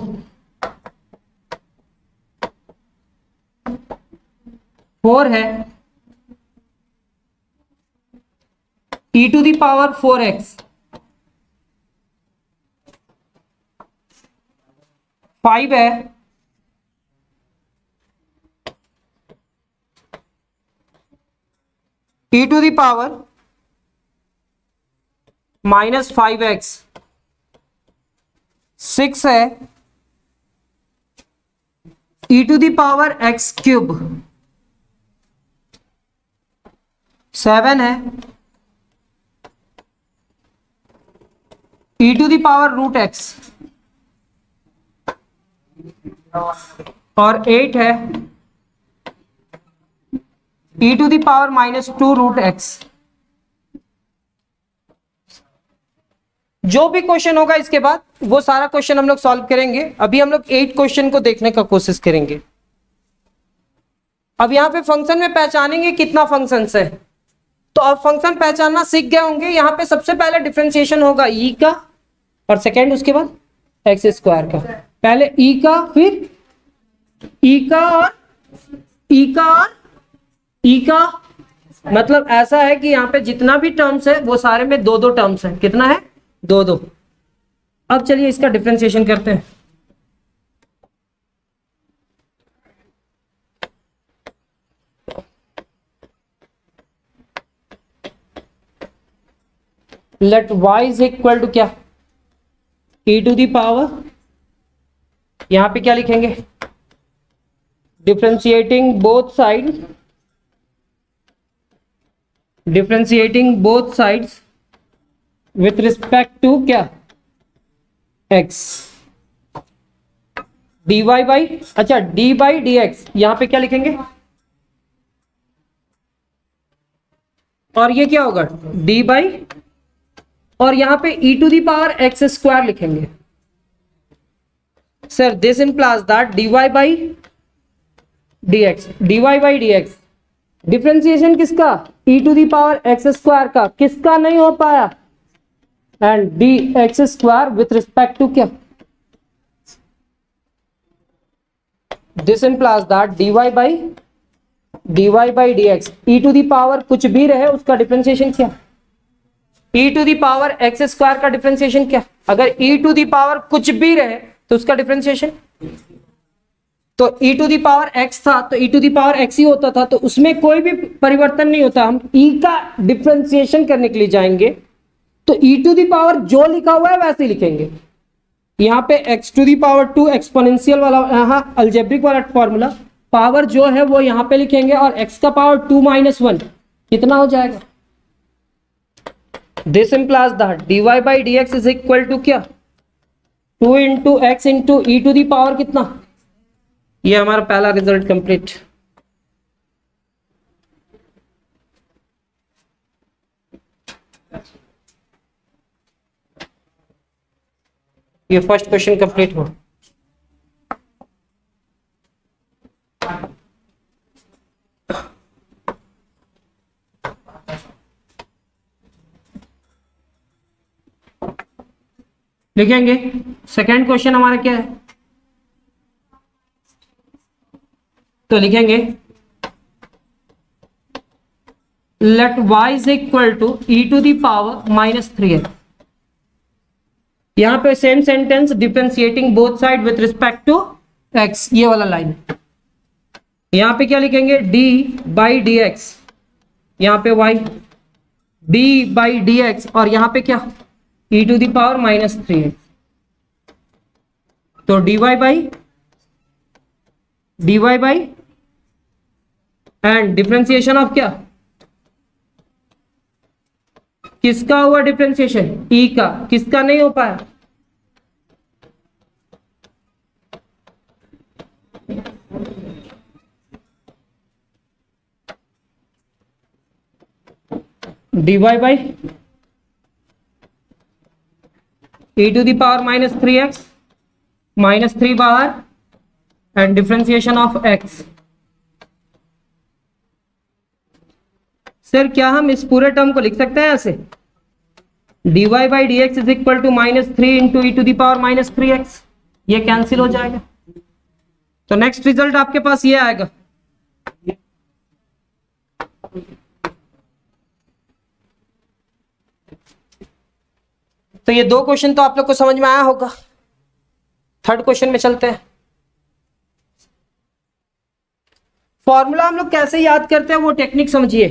four है e to the power 4x, 5 है e to the power -5x, 6 है e to the power x cube, 7 है e to the power √x, और 8 है e to the power -2√x। जो भी क्वेश्चन होगा इसके बाद वो सारा क्वेश्चन हम लोग सॉल्व करेंगे। अभी हम लोग 8 क्वेश्चन को देखने का कोशिश करेंगे। अब यहां पे फंक्शन में पहचानेंगे कितना फंक्शंस है। तो अब फंक्शन पहचानना सीख गए होंगे। यहां पे सबसे पहले डिफरेंशिएशन होगा e का और सेकेंड उसके बाद x² का। पहले e का, फिर e का और e का और e का। मतलब ऐसा है कि यहाँ पे जितना भी टर्म्स है वो सारे में 2-2 टर्म्स है। कितना है? 2-2। अब चलिए इसका डिफरेंशिएशन करते हैं। Let y is equal to क्या? e टू दी पावर, यहां पे क्या लिखेंगे? Differentiating both sides with respect to क्या? x। dy बाई, अच्छा d बाई डी एक्स, यहां पे क्या लिखेंगे? और ये क्या होगा? d बाई, और यहां पे e to the power x² लिखेंगे। Sir this implies that dy by dx। Differentiation किसका? e to the power x² का। किसका नहीं हो पाया? And dx² with respect to क्या? This implies that dy by dx। e to the power कुछ भी रहे उसका डिफरेंशिएशन क्या? e to the power x² का डिफरेंशिएशन क्या? अगर e टू दी पावर कुछ भी रहे तो उसका डिफरेंशिएशन, तो e to the power x था तो e to the power x ही होता था, तो उसमें कोई भी परिवर्तन नहीं होता। हम e का डिफरेंशिएशन करने के लिए जाएंगे तो e टू दी पावर जो लिखा हुआ है वैसे ही लिखेंगे। यहाँ पे x to the power 2 exponential वाला, यहाँ अलजेब्रिक वाला फॉर्मूला, पावर जो है वो यहाँ पे लिखेंगे और x का पावर 2 - 1 कितना हो जाएगा? This implies that dy by dx is equal to क्या? 2 into x into e to the power कितना? ये हमारा पहला रिजल्ट कंप्लीट। ये फर्स्ट क्वेश्चन कंप्लीट हुआ। लिखेंगे सेकेंड क्वेश्चन हमारा क्या है? तो लिखेंगे let y is equal to e to the power -3x। यहां पे same sentence, differentiating both side with respect to x, ये वाला लाइन। यहां पे क्या लिखेंगे? d बाई डी एक्स, यहां पे y d by d x, और यहां पे क्या? e to the power -3x। तो dy by and differentiation of क्या? किसका हुआ डिफरेंशिएशन? e का। किसका नहीं हो पाया? dy by e to the power -3x, -3 बाहर and differentiation of x। Sir क्या हम इस पूरे टर्म को लिख सकते हैं ऐसे? dy by d x is equal to -3 into e to the power -3x। ये कैंसिल हो जाएगा, तो नेक्स्ट रिजल्ट आपके पास ये आएगा। तो ये दो क्वेश्चन तो आप लोग को समझ में आया होगा। थर्ड क्वेश्चन में चलते हैं। फॉर्मूला हम लोग कैसे याद करते हैं वो टेक्निक समझिए।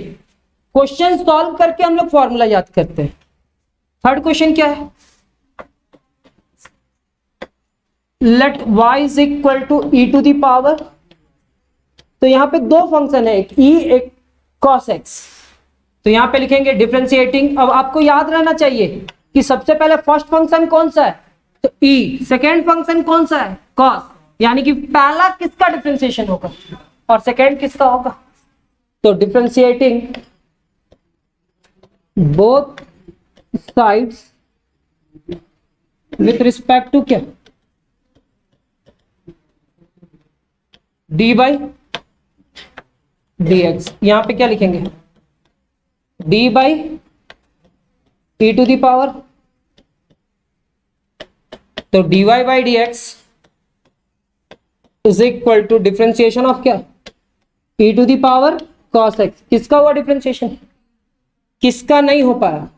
क्वेश्चन सॉल्व करके हम लोग फॉर्मूला याद करते हैं। थर्ड क्वेश्चन क्या है? Let y is equal to e to the power, तो यहां पे दो फंक्शन है, एक e एक cos x। तो यहां पे लिखेंगे डिफरेंशिएटिंग। अब आपको याद रहना चाहिए कि सबसे पहले फर्स्ट फंक्शन कौन सा है? तो e। सेकेंड फंक्शन कौन सा है? cos। यानी कि पहला किसका डिफरेंशिएशन होगा और सेकेंड किसका होगा? तो differentiating both sides with respect to क्या? D by d x. यहां पे क्या लिखेंगे? D by e to the power, तो d y by d x is equal to differentiation of क्या? E to the power cos x. किसका हुआ डिफरेंशिएशन? किसका नहीं हो पाया?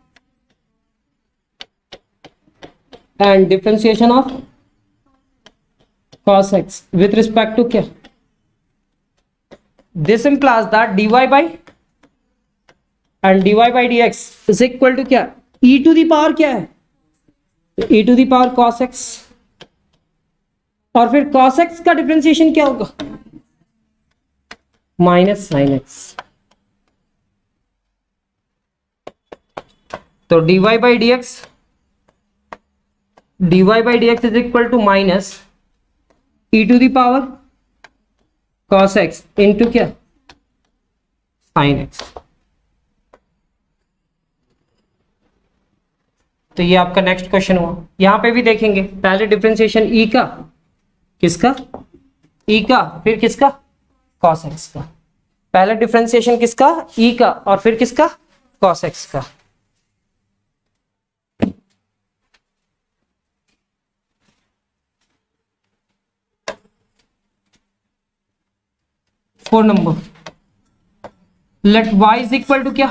And differentiation of cos x with respect to क्या? This implies that dy by and dy by dx is equal to क्या? e to the power क्या है? e to the power cos x, और फिर cos x का डिफरेंशिएशन क्या होगा? Minus sin x। तो dy by dx is equal to minus e to the power cos x into क्या? sin x। तो ये आपका नेक्स्ट क्वेश्चन हुआ। यहां पे भी देखेंगे पहले डिफरेंशिएशन e का, किसका? e का, फिर किसका? cos x का। पहला डिफरेंशिएशन किसका? e का, और फिर किसका? cos x का। Four number, let y is equal to क्या?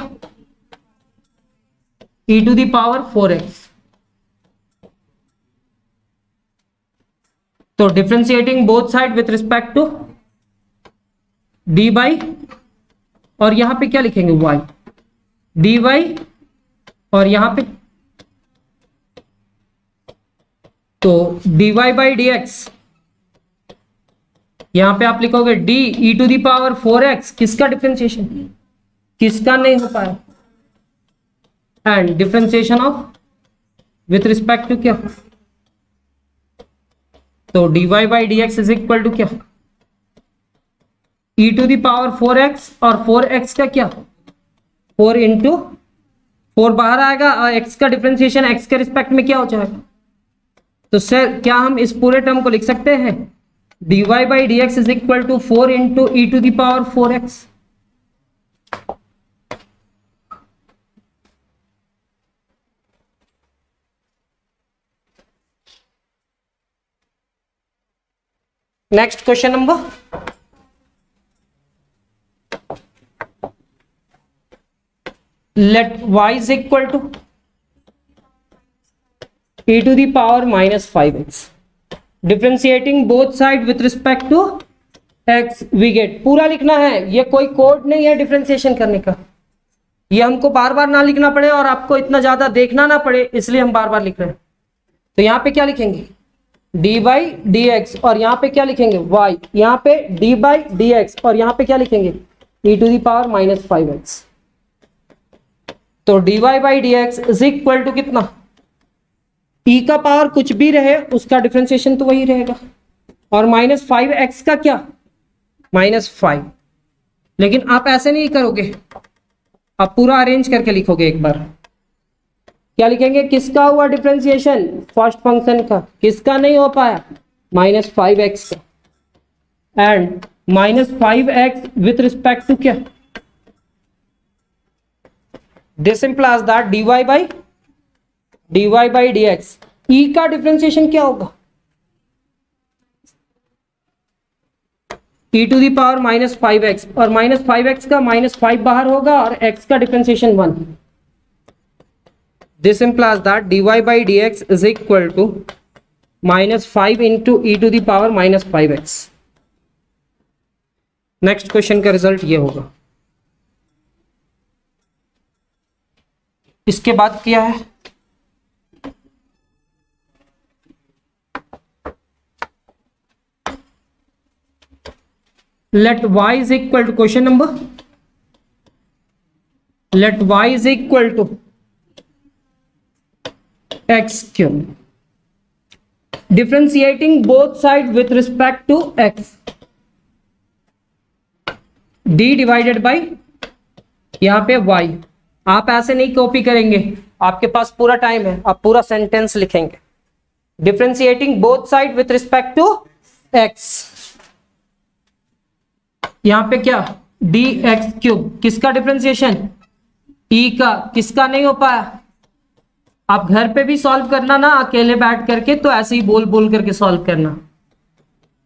e to the power 4x। तो differentiating both side with respect to dy, और यहां पे क्या लिखेंगे? y dy, और यहां पे तो dy बाई dx, यहां पे आप लिखोगे d e to the power 4x। किसका डिफरेंशिएशन? किसका नहीं हो पाया? And differentiation of with respect to क्या? तो dy by dx is equal to क्या? e to the power 4x, और 4x का क्या? 4 इंटू 4 बाहर आएगा, और x का डिफरेंशिएशन x के रिस्पेक्ट में क्या हो जाएगा? तो सर क्या हम इस पूरे टर्म को लिख सकते हैं? dy by dx is equal to 4 into e to the power 4x। Next question number, let y is equal to e to the power minus 5x। Differentiating both side with respect to x we get. पूरा लिखना है, ये कोई कोड नहीं है डिफरेंशिएशन करने का, ये हमको बार बार ना लिखना पड़े और आपको इतना ज्यादा देखना ना पड़े, इसलिए हम बार बार लिख रहे हैं। तो यहाँ पे क्या लिखेंगे? d बाई डी एक्स, और यहाँ पे क्या लिखेंगे? y। यहाँ पे d बाई डी एक्स, और यहाँ पे क्या लिखेंगे? e to the power minus 5x। तो dy by d x is equal to कितना? e का पावर कुछ भी रहे उसका डिफरेंशिएशन तो वही रहेगा, और माइनस 5x का क्या? -5। लेकिन आप ऐसे नहीं करोगे, आप पूरा अरेंज करके लिखोगे एक बार। क्या लिखेंगे? किसका हुआ डिफरेंशिएशन? फर्स्ट फंक्शन का। किसका नहीं हो पाया? -5x का। And -5x with respect to क्या? This implies that dy by dx। e का डिफरेंशिएशन क्या होगा? e to the power -5x, और -5x का -5 बाहर होगा, और x का differentiation 1। This implies that dy by dx is equal to -5 into e to the power -5x। Next question का रिजल्ट ये होगा। इसके बाद क्या है? let y is equal to, question number, let y is equal to x cube differentiating both side with respect to x, d divided by यहां पे वाई। आप ऐसे नहीं कॉपी करेंगे, आपके पास पूरा टाइम है, आप पूरा सेंटेंस लिखेंगे। Differentiating both side with respect to x, यहां पे क्या डी एक्स क्यूब, किसका डिफ्रेंशिएशन, ई का, किसका नहीं हो पाया। आप घर पे भी सॉल्व करना ना अकेले बैठ करके, तो ऐसे ही बोल बोल करके सॉल्व करना।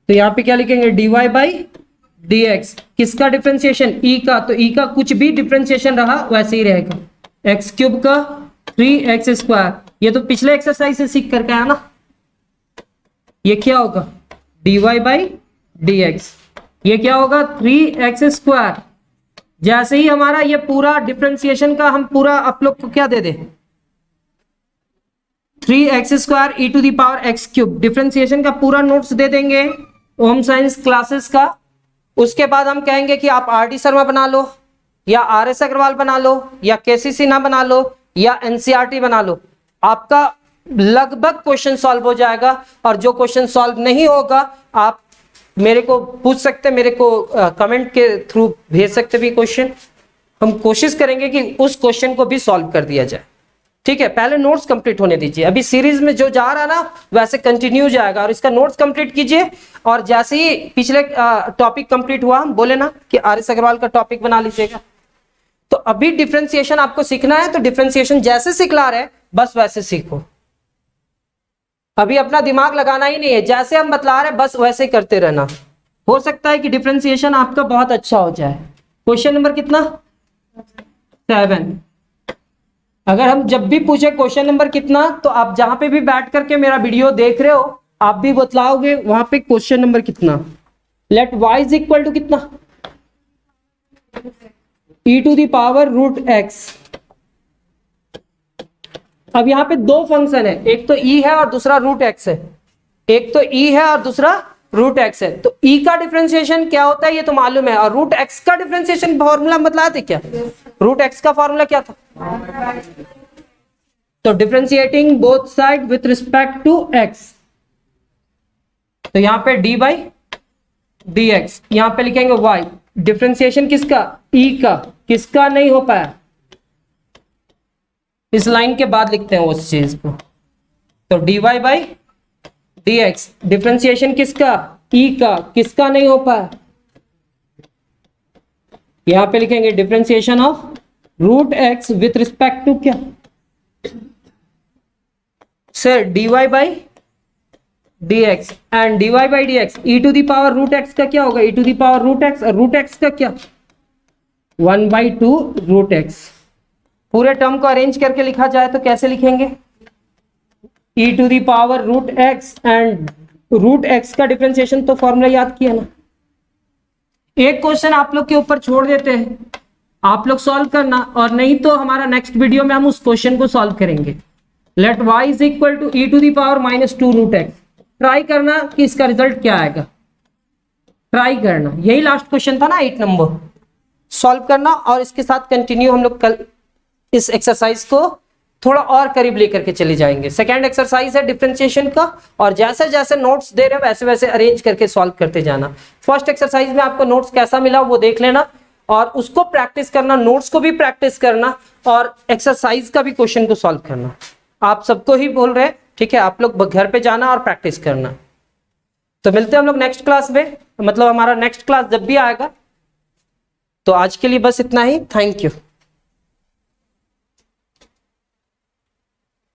तो यहां पे क्या लिखेंगे, d y by d x, किसका डिफ्रेंशिएशन, ई का, तो ई का कुछ भी डिफ्रेंशिएशन रहा वैसे ही रहेगा। एक्स क्यूब का 3x स्क्वायर, ये तो पिछले एक्सरसाइज से सीख करके आया ना। ये क्या होगा, d y by d x, ये क्या होगा 3x स्क्वायर। जैसे ही हमारा ये पूरा डिफ्रेंशिएशन का हम पूरा आप लोग को क्या दे दे, 3x square e to the power x cube, differentiation का पूरा नोट्स दे देंगे होम साइंस क्लासेस का। उसके बाद हम कहेंगे कि आप आर डी शर्मा बना लो, या आर एस अग्रवाल बना लो, या केसी सिन्हा बना लो, या एनसीईआरटी बना लो। आपका लगभग क्वेश्चन सॉल्व हो जाएगा। और जो क्वेश्चन सॉल्व नहीं होगा आप मेरे को पूछ सकते, मेरे को कमेंट के थ्रू भेज सकते भी क्वेश्चन। हम कोशिश करेंगे कि उस क्वेश्चन को भी सॉल्व कर दिया जाए। ठीक है, पहले नोट्स कंप्लीट होने दीजिए। अभी सीरीज में जो जा रहा है ना वैसे कंटिन्यू जाएगा, और इसका नोट्स कंप्लीट कीजिए। और जैसे ही पिछले टॉपिक कंप्लीट हुआ, हम बोले ना कि आर एस अग्रवाल का टॉपिक बना लीजिएगा। तो अभी डिफरेंशिएशन आपको सीखना है, तो डिफरेंशिएशन जैसे सिखला रहे बस वैसे सीखो। अभी अपना दिमाग लगाना ही नहीं है, जैसे हम बतला रहे बस वैसे ही करते रहना। हो सकता है कि डिफरेंशिएशन आपका बहुत अच्छा हो जाए। क्वेश्चन नंबर कितना, 7। अगर हम जब भी पूछे क्वेश्चन नंबर कितना, तो आप जहां पे भी बैठ करके मेरा वीडियो देख रहे हो आप भी बतलाओगे वहां पे क्वेश्चन नंबर कितना। Let y is equal to कितना, e to the power root x। अब यहाँ पे दो फंक्शन है, एक तो e है और दूसरा रूट x है। एक तो e है और दूसरा रूट x है। तो e का डिफरेंशिएशन क्या होता है ये तो मालूम है, और रूट x का डिफरेंशिएशन फॉर्मूला बतलाए थे क्या, रूट x का फॉर्मूला क्या था। तो differentiating both side with respect to x, तो यहां पे डी बाई डी एक्स, यहां पे लिखेंगे y। डिफरेंशिएशन किसका, e का, किसका नहीं हो पाया, इस लाइन के बाद लिखते हैं उस चीज को। तो dy by d x, differentiation किसका, e का, किसका नहीं हो पाया, यहां पे लिखेंगे differentiation of root x with respect to क्या sir, dy by dx, and dy by dx e to the power root x का क्या होगा, e to the power root x, और रूट x का क्या 1/2 रूट x। पूरे टर्म को अरेंज करके लिखा जाए तो कैसे लिखेंगे, e to the power root x, and root x का डिफरेंशिएशन तो फॉर्मूला याद किया ना। एक क्वेश्चन आप लोग के ऊपर छोड़ देते हैं, आप लोग सॉल्व करना, और नहीं तो हमारा नेक्स्ट वीडियो में हम उस क्वेश्चन को सॉल्व करेंगे। Let y is equal to e to the power -2 root x। Try करना कि इसका रिजल्ट क्या आएगा, ट्राई करना। यही लास्ट क्वेश्चन था ना 8 नंबर, सॉल्व करना। और इसके साथ कंटिन्यू हम लोग कल इस एक्सरसाइज को थोड़ा और करीब लेकर के चले जाएंगे। सेकेंड एक्सरसाइज है डिफरेंशिएशन का, और जैसे जैसे नोट्स दे रहे हो वैसे वैसे अरेंज करके सॉल्व करते जाना। फर्स्ट एक्सरसाइज में आपको नोट्स कैसा मिला वो देख लेना, और उसको प्रैक्टिस करना, नोट्स को भी प्रैक्टिस करना, और एक्सरसाइज का भी क्वेश्चन को सॉल्व करना। आप सबको ही बोल रहे हैं, ठीक है, आप लोग घर पे जाना और प्रैक्टिस करना। तो मिलते हैं हम लोग नेक्स्ट क्लास में, मतलब हमारा नेक्स्ट क्लास जब भी आएगा। तो आज के लिए बस इतना ही, थैंक यू।